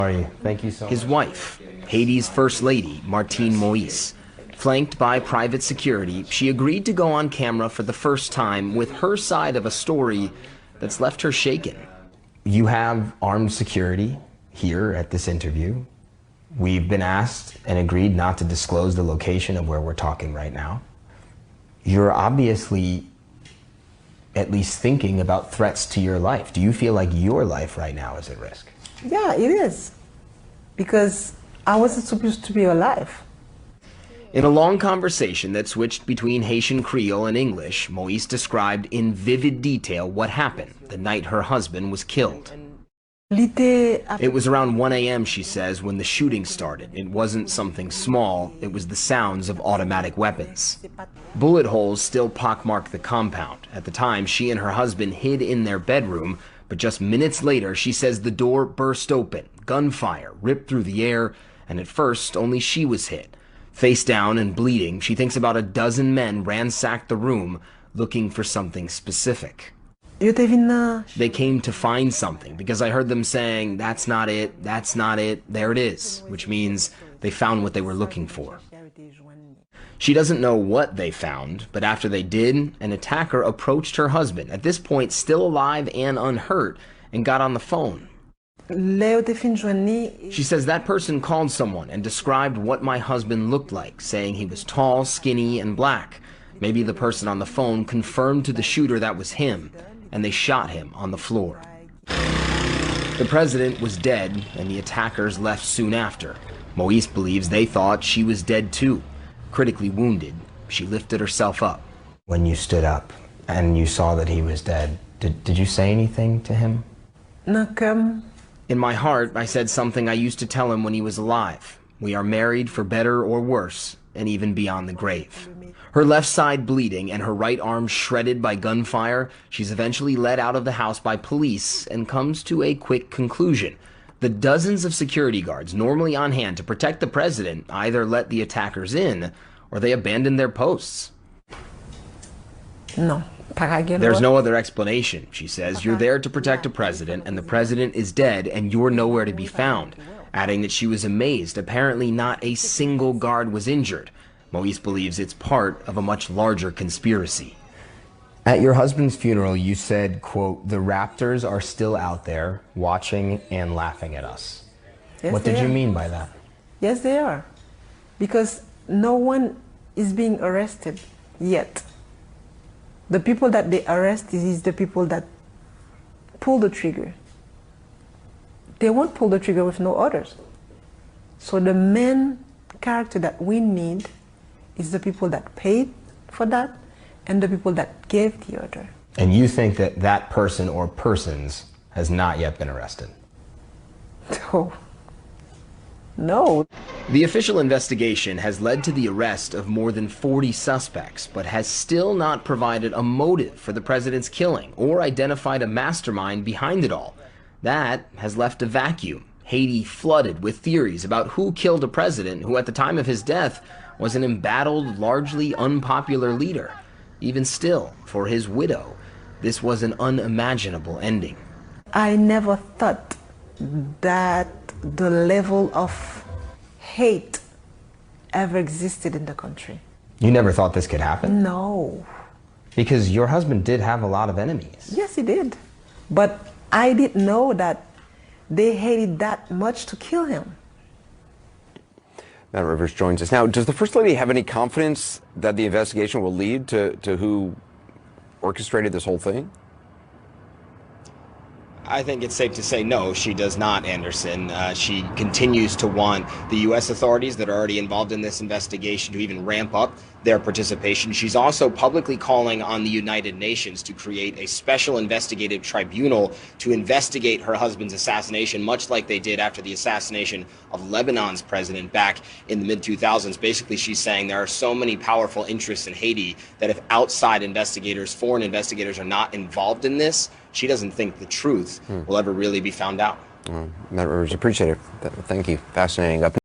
How are you? Thank you so much. His wife, Haiti's First Lady, Martine Moïse. Flanked by private security, she agreed to go on camera for the first time with her side of a story that's left her shaken. You have armed security here at this interview. We've been asked and agreed not to disclose the location of where we're talking right now. You're obviously at least thinking about threats to your life. Do you feel like your life right now is at risk? Yeah, it is. Because I wasn't supposed to be alive. In a long conversation that switched between Haitian Creole and English, Moïse described in vivid detail what happened the night her husband was killed. It was around 1 a.m., she says, when the shooting started. It wasn't something small, it was the sounds of automatic weapons. Bullet holes still pockmarked the compound. At the time, she and her husband hid in their bedroom, but just minutes later, she says the door burst open. Gunfire ripped through the air, and at first, only she was hit. Face down and bleeding, she thinks about a dozen men ransacked the room, looking for something specific. They came to find something because I heard them saying, "That's not it, that's not it, there it is," which means they found what they were looking for. She doesn't know what they found, but after they did, an attacker approached her husband, at this point still alive and unhurt, and got on the phone. She says that person called someone and described what my husband looked like, saying he was tall, skinny, and black. Maybe the person on the phone confirmed to the shooter that was him, and they shot him on the floor. The president was dead, and the attackers left soon after. Moïse believes they thought she was dead too. Critically wounded, she lifted herself up. When you stood up and you saw that he was dead, did you say anything to him? In my heart, I said something I used to tell him when he was alive. We are married for better or worse, and even beyond the grave. Her left side bleeding and her right arm shredded by gunfire, she's eventually led out of the house by police and comes to a quick conclusion. The dozens of security guards normally on hand to protect the president either let the attackers in or they abandoned their posts. No. There's no other explanation, she says. You're there to protect a president, and the president is dead, and you're nowhere to be found. Adding that she was amazed. Apparently not a single guard was injured. Moïse believes it's part of a much larger conspiracy. At your husband's funeral, you said, quote, "The raptors are still out there watching and laughing at us." Yes, what did you mean by that? Yes, they are. Because no one is being arrested yet. The people that they arrest is the people that pull the trigger. They won't pull the trigger with no orders. So the main character that we need is the people that paid for that and the people that gave the order. And you think that that person or persons has not yet been arrested? Oh. No. The official investigation has led to the arrest of more than 40 suspects, but has still not provided a motive for the president's killing or identified a mastermind behind it all. That has left a vacuum. Haiti flooded with theories about who killed a president who at the time of his death was an embattled, largely unpopular leader. Even still, for his widow, this was an unimaginable ending. I never thought that the level of hate ever existed in the country. You never thought this could happen? No. Because your husband did have a lot of enemies. Yes, he did. But I didn't know that they hated that much to kill him. Matt Rivers joins us now. Does the First Lady have any confidence that the investigation will lead to who orchestrated this whole thing? I think it's safe to say no, she does not, Anderson. She continues to want the U.S. authorities that are already involved in this investigation to even ramp up their participation. She's also publicly calling on the United Nations to create a special investigative tribunal to investigate her husband's assassination, much like they did after the assassination of Lebanon's president back in the mid-2000s. Basically, she's saying there are so many powerful interests in Haiti that if outside investigators, foreign investigators, are not involved in this, she doesn't think the truth will ever really be found out. Matt Rivers, appreciate it. Thank you. Fascinating.